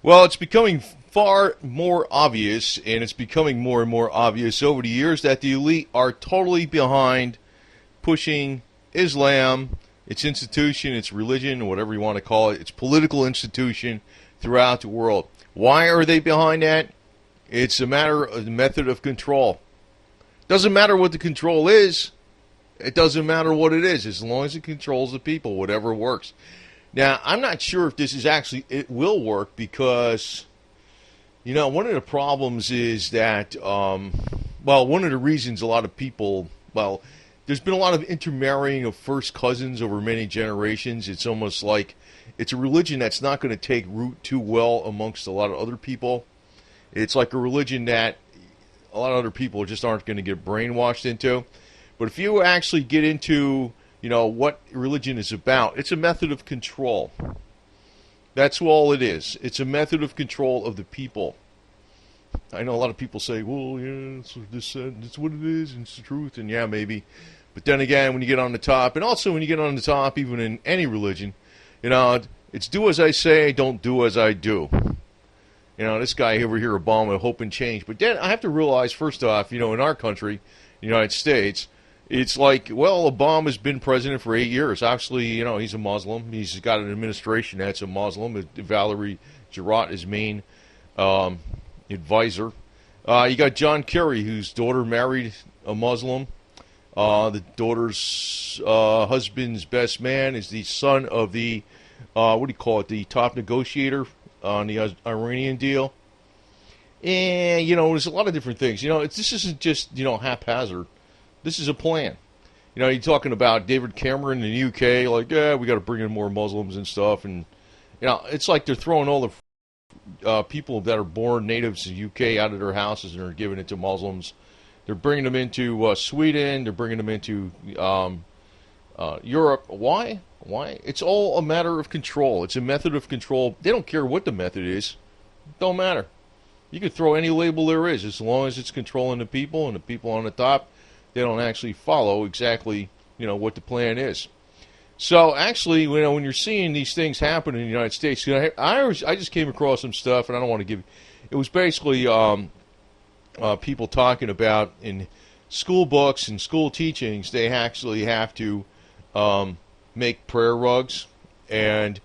Well, it's becoming far more obvious, and it's becoming more and more obvious over the years that the elite are totally behind pushing Islam, its institution, its religion, whatever you want to call it, its political institution throughout the world. Why are they behind that? It's a matter of the method of control. Doesn't matter what the control is. It doesn't matter what it is, as long as it controls the people, whatever works. Now, I'm not sure if this is actually, it will work because, one of the problems is that, one of the reasons a lot of people, there's been a lot of intermarrying of first cousins over many generations. It's almost like it's a religion that's not going to take root too well amongst a lot of other people. It's like a religion that a lot of other people just aren't going to get brainwashed into. But if you actually get into, what religion is about, it's a method of control. That's all it is. It's a method of control of the people. I know a lot of people say, well, yeah, it's what it is, and it's the truth, and yeah, maybe. But then again, when you get on the top, and also when you get on the top, even in any religion, it's do as I say, don't do as I do. This guy over here, Obama, hoping change. But then I have to realize, first off, in our country, the United States, it's like, well, Obama's been president for 8 years. Actually, he's a Muslim. He's got an administration that's a Muslim. Valerie Jarrett is main advisor. You got John Kerry, whose daughter married a Muslim. The daughter's husband's best man is the son of the, the top negotiator on the Iranian deal. And, there's a lot of different things. This isn't just, haphazard. This is a plan. You're talking about David Cameron in the UK, like, yeah, we got to bring in more Muslims and stuff. And, it's like they're throwing all the people that are born natives in the UK out of their houses and are giving it to Muslims. They're bringing them into Sweden. They're bringing them into Europe. Why? Why? It's all a matter of control. It's a method of control. They don't care what the method is. It don't matter. You could throw any label there is, as long as it's controlling the people, and the people on the top, they don't actually follow exactly, what the plan is. So actually, when you're seeing these things happen in the United States, I just came across some stuff, and I don't want to give. It was basically people talking about in school books and school teachings, they actually have to make prayer rugs and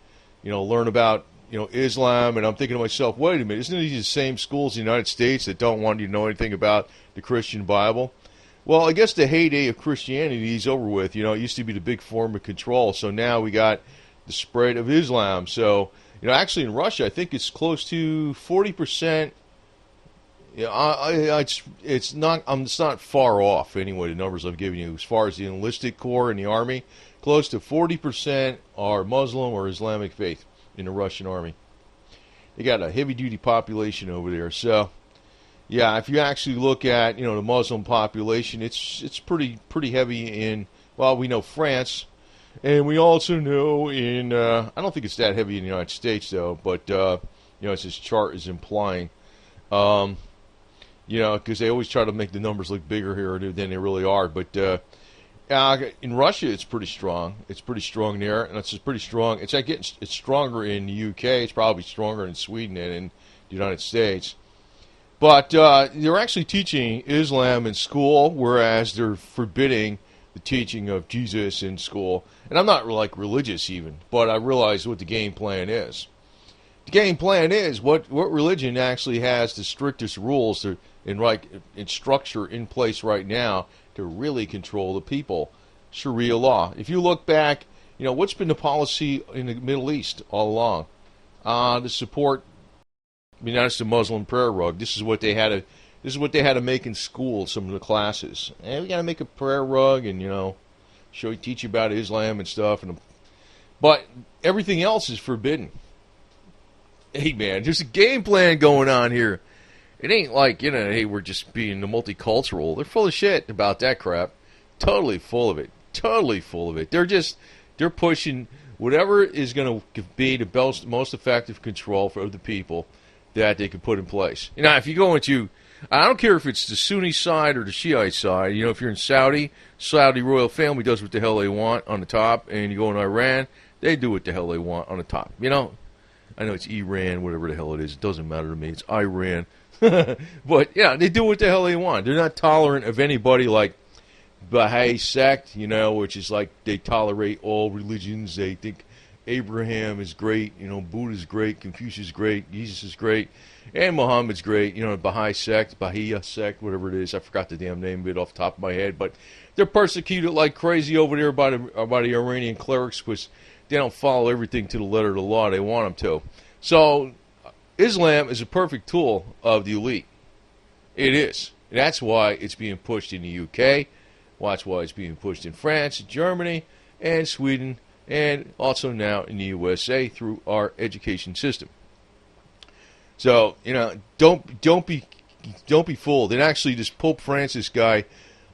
learn about Islam. And I'm thinking to myself, wait a minute, isn't these the same schools in the United States that don't want you to know anything about the Christian Bible? Well, I guess the heyday of Christianity is over with. It used to be the big form of control. So now we got the spread of Islam. So, actually in Russia, I think it's close to 40%. It's not far off anyway, the numbers I've given you. As far as the enlisted corps in the army, close to 40% are Muslim or Islamic faith in the Russian army. They got a heavy-duty population over there. So, yeah, if you actually look at the Muslim population, it's pretty heavy in, well, we know France, and we also know in I don't think it's that heavy in the United States though, but as this chart is implying, because they always try to make the numbers look bigger here than they really are. But in Russia, it's pretty strong. It's pretty strong there, and it's pretty strong. It's stronger in the UK. It's probably stronger in Sweden and in the United States. But they're actually teaching Islam in school, whereas they're forbidding the teaching of Jesus in school. And I'm not religious even, but I realize what the game plan is. The game plan is what religion actually has the strictest rules in structure in place right now to really control the people. Sharia law. If you look back, what's been the policy in the Middle East all along? To support. That's the Muslim prayer rug. This is what they had to make in school. Some of the classes. And we got to make a prayer rug and teach you about Islam and stuff. But everything else is forbidden. Hey man, there's a game plan going on here. It ain't like hey, we're just being multicultural. They're full of shit about that crap. Totally full of it. Totally full of it. They're pushing whatever is going to be the most effective control for the people that they can put in place. If you go into, I don't care if it's the Sunni side or the Shiite side. If you're in Saudi royal family does what the hell they want on the top, and you go in Iran, they do what the hell they want on the top. I know it's Iran, whatever the hell it is. It doesn't matter to me. It's Iran. But, yeah, they do what the hell they want. They're not tolerant of anybody like Baha'i sect, you know, which is like they tolerate all religions. They think Abraham is great, you know, Buddha's great, Confucius is great, Jesus is great, and Muhammad's great, you know, Baha'i sect, whatever it is. I forgot the damn name of it off the top of my head, but they're persecuted like crazy over there by the Iranian clerics because they don't follow everything to the letter of the law they want them to. So Islam is a perfect tool of the elite. It is. That's why it's being pushed in the UK. That's why it's being pushed in France, Germany, and Sweden, and also now in the USA through our education system. So, you know, don't be fooled. And actually, this Pope Francis guy,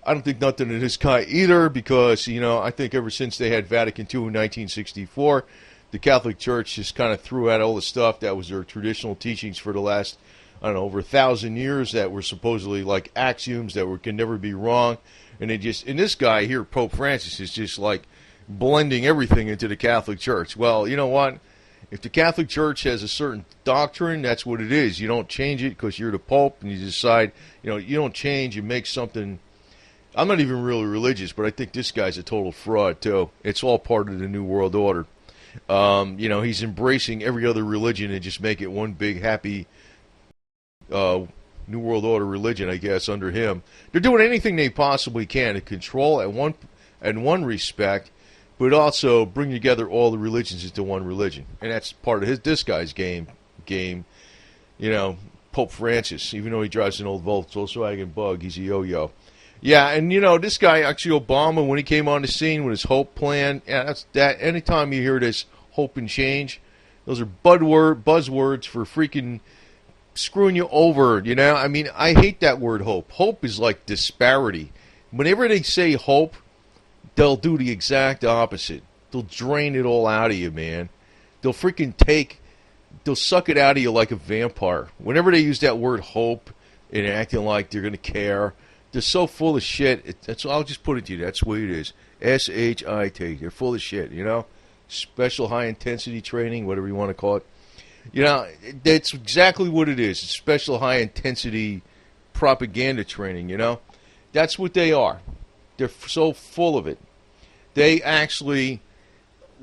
I don't think nothing of this guy either, because, you know, I think ever since they had Vatican II in 1964, the Catholic Church just kind of threw out all the stuff that was their traditional teachings for the last, I don't know, over 1,000 years that were supposedly like axioms that can never be wrong. And this guy here, Pope Francis, is just like blending everything into the Catholic Church. Well, you know what? If the Catholic Church has a certain doctrine, that's what it is. You don't change it because you're the Pope and you decide, you know, you don't change, you make something. I'm not even really religious, but I think this guy's a total fraud, too. It's all part of the New World Order. You know, he's embracing every other religion and just make it one big, happy New World Order religion, I guess, under him. They're doing anything they possibly can to control at one respect, but also bring together all the religions into one religion. And that's part of this guy's game, you know, Pope Francis. Even though he drives an old Volkswagen Bug, he's a yo-yo. Yeah, and you know, this guy, actually Obama, when he came on the scene with his Hope plan, yeah, that's that. Anytime you hear this hope and change, those are buzzwords for freaking screwing you over, you know? I mean, I hate that word hope. Hope is like disparity. Whenever they say hope, they'll do the exact opposite. They'll drain it all out of you, man. They'll suck it out of you like a vampire. Whenever they use that word hope and acting like they're going to care, they're so full of shit. I'll just put it to you. That's the way it is. S-H-I-T. They're full of shit, you know? Special high-intensity training, whatever you want to call it. You know, that's exactly what it is. It's special high-intensity propaganda training, you know? That's what they are. They're so full of it. They actually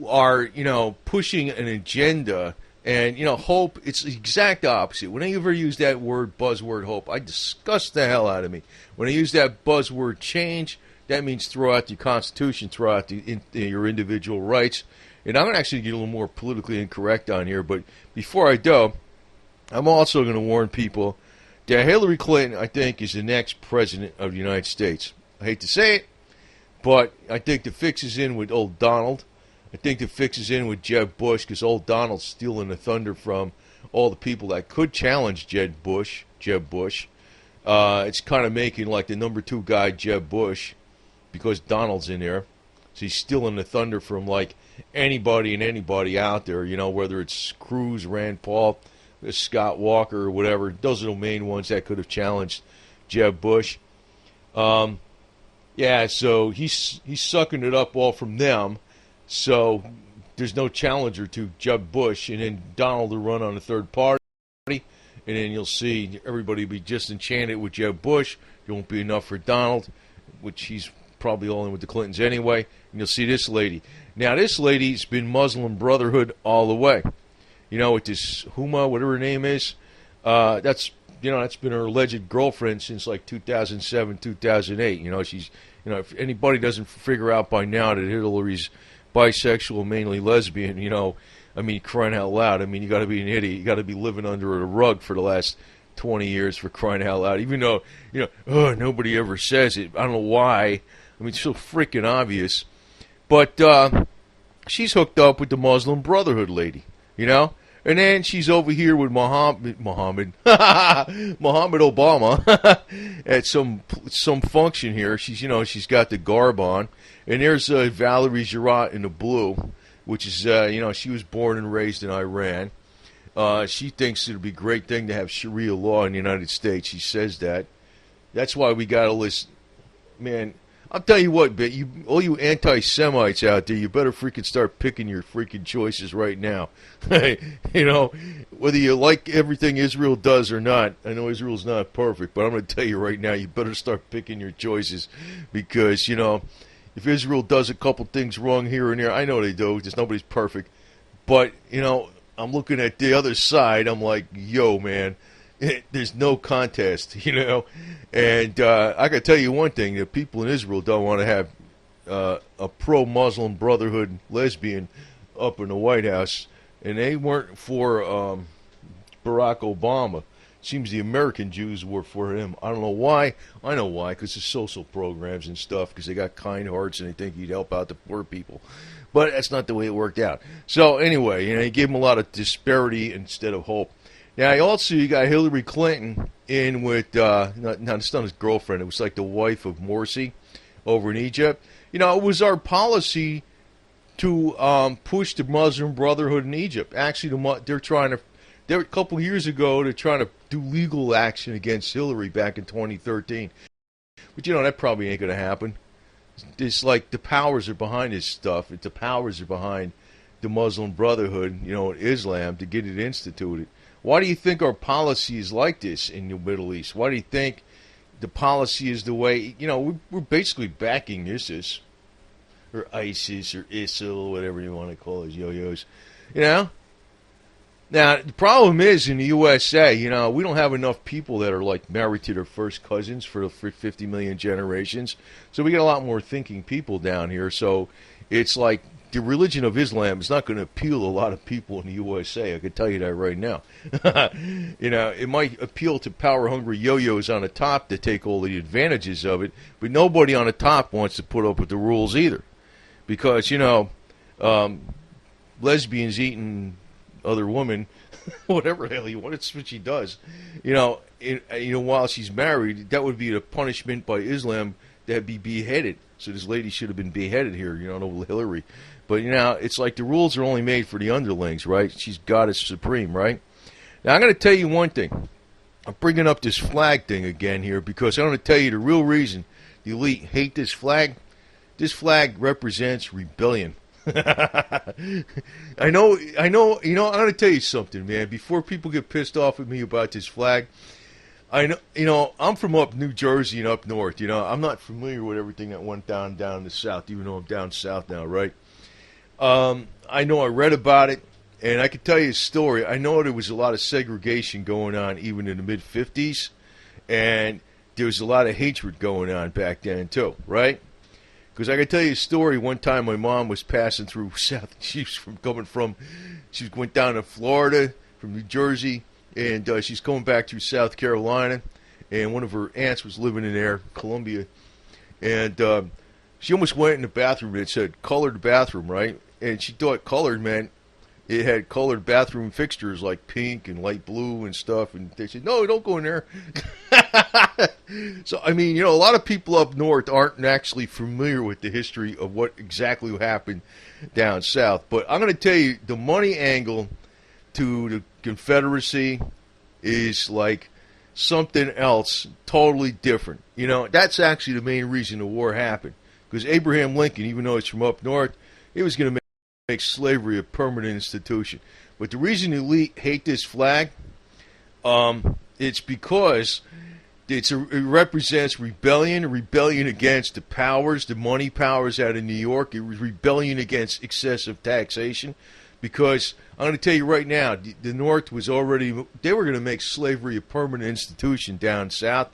are, you know, pushing an agenda. And, you know, hope, it's the exact opposite. When I ever use that buzzword hope, I disgust the hell out of me. When I use that buzzword change, that means throw out your Constitution, throw out your individual rights. And I'm going to actually get a little more politically incorrect on here, but before I do, I'm also going to warn people that Hillary Clinton, I think, is the next president of the United States. I hate to say it, but I think the fix is in with old Donald. I think the fix is in with Jeb Bush, because old Donald's stealing the thunder from all the people that could challenge Jeb Bush. It's kind of making like the number 2 guy Jeb Bush, because Donald's in there. So he's stealing the thunder from like anybody and anybody out there, you know, whether it's Cruz, Rand Paul, Scott Walker, or whatever. Those are the main ones that could have challenged Jeb Bush. Yeah, so he's sucking it up all from them. So there's no challenger to Jeb Bush, and then Donald will run on a third party, and then you'll see everybody be just enchanted with Jeb Bush. There won't be enough for Donald, which he's probably all in with the Clintons anyway. And you'll see this lady. Now, this lady's been Muslim Brotherhood all the way. You know, with this Huma, whatever her name is, that's been her alleged girlfriend since like 2007, 2008. You know, if anybody doesn't figure out by now that Hillary's bisexual, mainly lesbian, you know, I mean, crying out loud. I mean, you got to be an idiot. You got to be living under a rug for the last 20 years for crying out loud. Even though, you know, nobody ever says it. I don't know why. I mean, it's so freaking obvious. But she's hooked up with the Muslim Brotherhood lady, you know? And then she's over here with Muhammad Obama at some function here. She's got the garb on. And there's Valerie Jarrett in the blue, which is, she was born and raised in Iran. She thinks it would be a great thing to have Sharia law in the United States. She says that. That's why we got all this, man. I'll tell you what, but all you anti-Semites out there, you better freaking start picking your freaking choices right now. You know, whether you like everything Israel does or not, I know Israel's not perfect, but I'm going to tell you right now, you better start picking your choices because, you know, if Israel does a couple things wrong here and there, I know they do, just nobody's perfect. But, you know, I'm looking at the other side, I'm like, yo, man, there's no contest, you know. And I can tell you one thing, the people in Israel don't want to have a pro-Muslim Brotherhood lesbian up in the White House, and they weren't for Barack Obama. Seems the American Jews were for him. I don't know why. I know why, because of social programs and stuff, because they got kind hearts and they think he'd help out the poor people. But that's not the way it worked out. So anyway, you know, he gave him a lot of disparity instead of hope. Now, you got Hillary Clinton in with, not it's not his girlfriend, it was like the wife of Morsi over in Egypt. You know, it was our policy to push the Muslim Brotherhood in Egypt. Actually, they're a couple years ago, they're trying to do legal action against Hillary back in 2013. But, you know, that probably ain't going to happen. It's like the powers are behind this stuff. The powers are behind the Muslim Brotherhood, you know, Islam, to get it instituted. Why do you think our policy is like this in the Middle East? Why do you think the policy is the way, you know, we're basically backing ISIS, or ISIS, or ISIL, whatever you want to call it, yo-yos, you know? Now, the problem is in the USA, you know, we don't have enough people that are like married to their first cousins for 50 million generations. So we get a lot more thinking people down here. So it's like the religion of Islam is not going to appeal to a lot of people in the USA. I can tell you that right now. You know, it might appeal to power-hungry yo-yos on the top to take all the advantages of it, but nobody on the top wants to put up with the rules either. Because, you know, lesbians eating other women, whatever the hell you want, it's what she does. You know, while she's married, that would be a punishment by Islam to be beheaded. So this lady should have been beheaded here, you know, no Hillary. But, you know, it's like the rules are only made for the underlings, right? She's goddess supreme, right? Now, I'm going to tell you one thing. I'm bringing up this flag thing again here because I'm going to tell you the real reason the elite hate this flag. This flag represents rebellion. I know, you know, I'm going to tell you something, man. Before people get pissed off at me about this flag, I know, you know, I'm from up New Jersey and up north, you know. I'm not familiar with everything that went down in the south, even though I'm down south now, right? I know I read about it, and I can tell you a story. I know there was a lot of segregation going on even in the mid-'50s, and there was a lot of hatred going on back then, too, right? Because I can tell you a story. One time my mom was passing through South. She went down to Florida from New Jersey, and she's coming back through South Carolina, and one of her aunts was living in there, Columbia, and she almost went in the bathroom. It said colored bathroom, right? And she thought colored meant it had colored bathroom fixtures like pink and light blue and stuff. And they said, no, don't go in there. So, I mean, you know, a lot of people up north aren't actually familiar with the history of what exactly happened down south. But I'm going to tell you, the money angle to the Confederacy is like something else totally different. You know, that's actually the main reason the war happened. Because Abraham Lincoln, even though he's from up north, he was going to make slavery a permanent institution. But the reason the elite hate this flag, it's because it represents rebellion against the powers, the money powers out of New York. It was rebellion against excessive taxation. Because I'm going to tell you right now, the North was already, they were going to make slavery a permanent institution down south.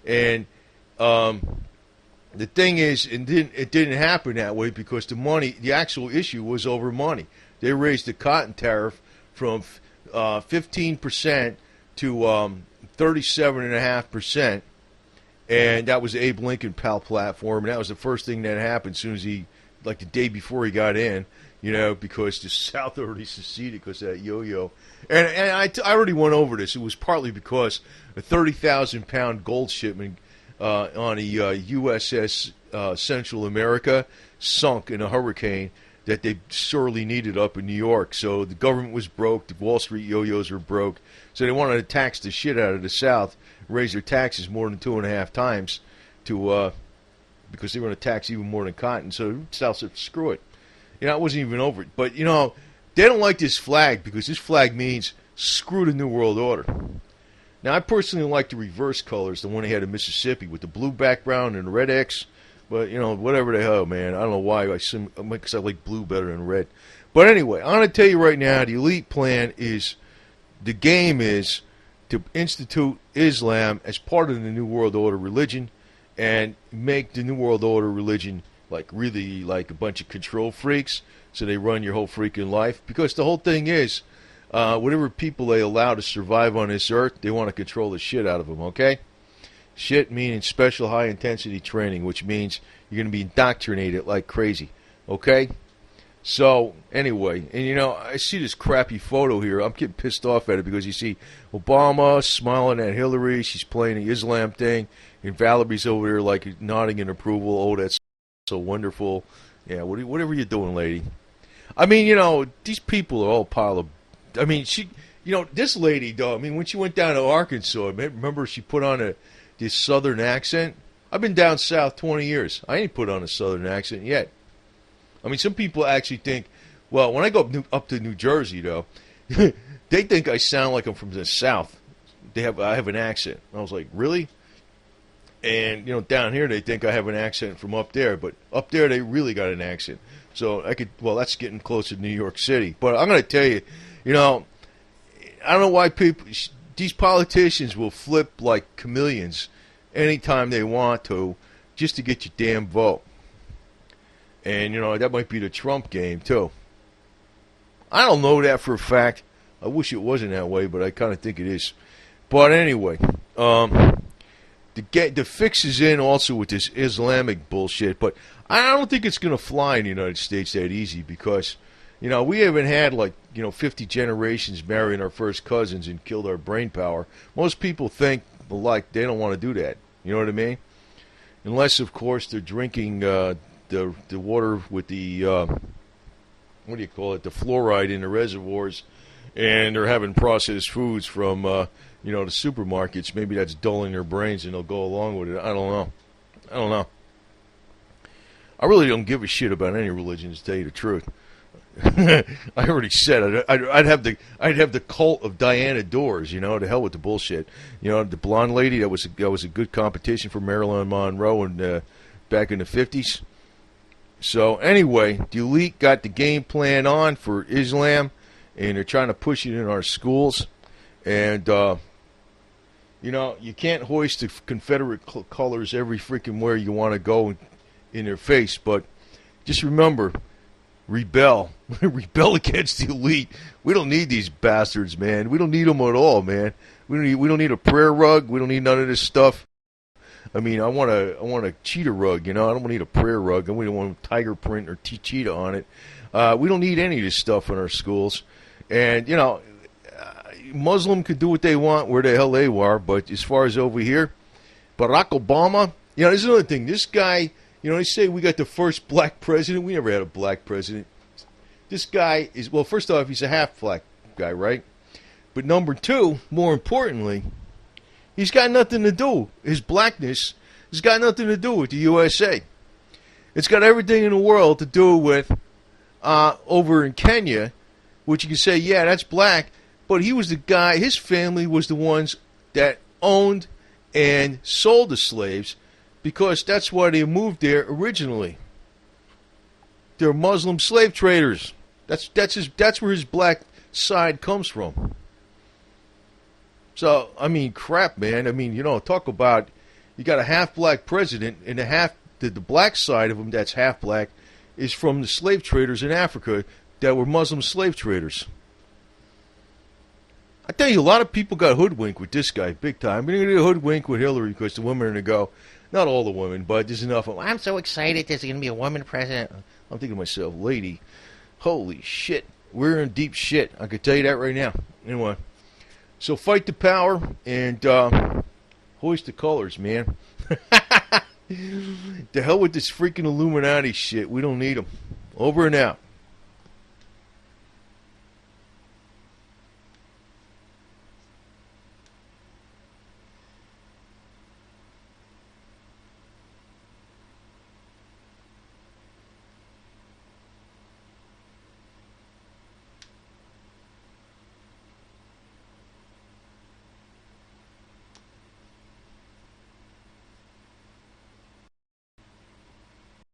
And the thing is, it didn't happen that way because the actual issue was over money. They raised the cotton tariff from 15% to 37.5%, and that was the Abe Lincoln platform, and that was the first thing that happened as soon as he, like the day before he got in, you know, because the South already seceded because of that yo-yo. And I already went over this. It was partly because a 30,000-pound gold shipment on a USS Central America sunk in a hurricane that they sorely needed up in New York. So the government was broke. The Wall Street yo-yos were broke. So they wanted to tax the shit out of the South, raise their taxes more than 2.5 times to because they were going to tax even more than cotton. So South said, screw it. I wasn't even over it. But, they don't like this flag because this flag means screw the New World Order. Now, I personally like the reverse colors, the one they had in Mississippi with the blue background and the red X. But, whatever the hell, man. I don't know why. Because I like blue better than red. But anyway, I'm going to tell you right now, the elite plan is, the game is to institute Islam as part of the New World Order religion and make the New World Order religion really like a bunch of control freaks, so they run your whole freaking life. Because the whole thing is, whatever people they allow to survive on this earth, they want to control the shit out of them, okay? Shit meaning special high-intensity training, which means you're going to be indoctrinated like crazy, okay? So, anyway, and I see this crappy photo here. I'm getting pissed off at it because you see Obama smiling at Hillary. She's playing the Islam thing, and Valerie's over there like nodding in approval. Oh, that's so wonderful. Yeah, whatever you're doing, lady. I mean, these people are all pile of... I mean, this lady, though, I mean, when she went down to Arkansas, remember she put on this southern accent? I've been down south 20 years. I ain't put on a southern accent yet. I mean, some people actually think, well, when I go up to New Jersey, though, they think I sound like I'm from the South. I have an accent. I was like, really? And, down here they think I have an accent from up there. But up there they really got an accent. So that's getting closer to New York City. But I'm going to tell you, I don't know why these politicians will flip like chameleons anytime they want to just to get your damn vote. And, that might be the Trump game, too. I don't know that for a fact. I wish it wasn't that way, but I kind of think it is. But anyway, the fix is in also with this Islamic bullshit. But I don't think it's going to fly in the United States that easy because, we haven't had 50 generations marrying our first cousins and killed our brain power. Most people think, they don't want to do that. You know what I mean? Unless, of course, they're drinking... the water with the what do you call it, the fluoride in the reservoirs, and they're having processed foods from the supermarkets. Maybe that's dulling their brains and they'll go along with it. I don't know. I really don't give a shit about any religion, to tell you the truth. I already said I'd have the cult of Diana Dors. To hell with the bullshit. The blonde lady that was a good competition for Marilyn Monroe and back in the 50s. So, anyway, the elite got the game plan on for Islam, and they're trying to push it in our schools. And, you can't hoist the Confederate colors every freaking where you want to go in their face. But just remember, rebel. Rebel against the elite. We don't need these bastards, man. We don't need them at all, man. We don't need a prayer rug. We don't need none of this stuff. I mean, I want a cheetah rug, I don't need a prayer rug, and we don't want tiger print or cheetah on it. We don't need any of this stuff in our schools. And, Muslim can do what they want where the hell they are, but as far as over here, Barack Obama, there's another thing. This guy, they say we got the first black president. We never had a black president. This guy is, well, first off, he's a half black guy, right? But number two, more importantly, he's got nothing to do. His blackness has got nothing to do with the USA. It's got everything in the world to do with over in Kenya, which you can say, yeah, that's black. But he was the guy, his family was the ones that owned and sold the slaves because that's why they moved there originally. They're Muslim slave traders. That's where his black side comes from. So, I mean, crap, man. I mean, talk about, you got a half-black president, and the black side of him that's half-black is from the slave traders in Africa that were Muslim slave traders. I tell you, a lot of people got hoodwinked with this guy, big time. They're going to get hoodwinked with Hillary because the women are going to go, not all the women, but there's enough of them. I'm so excited there's going to be a woman president. I'm thinking to myself, lady, holy shit, we're in deep shit. I can tell you that right now. Anyway. So fight the power and hoist the colors, man. The hell with this freaking Illuminati shit. We don't need them. Over and out.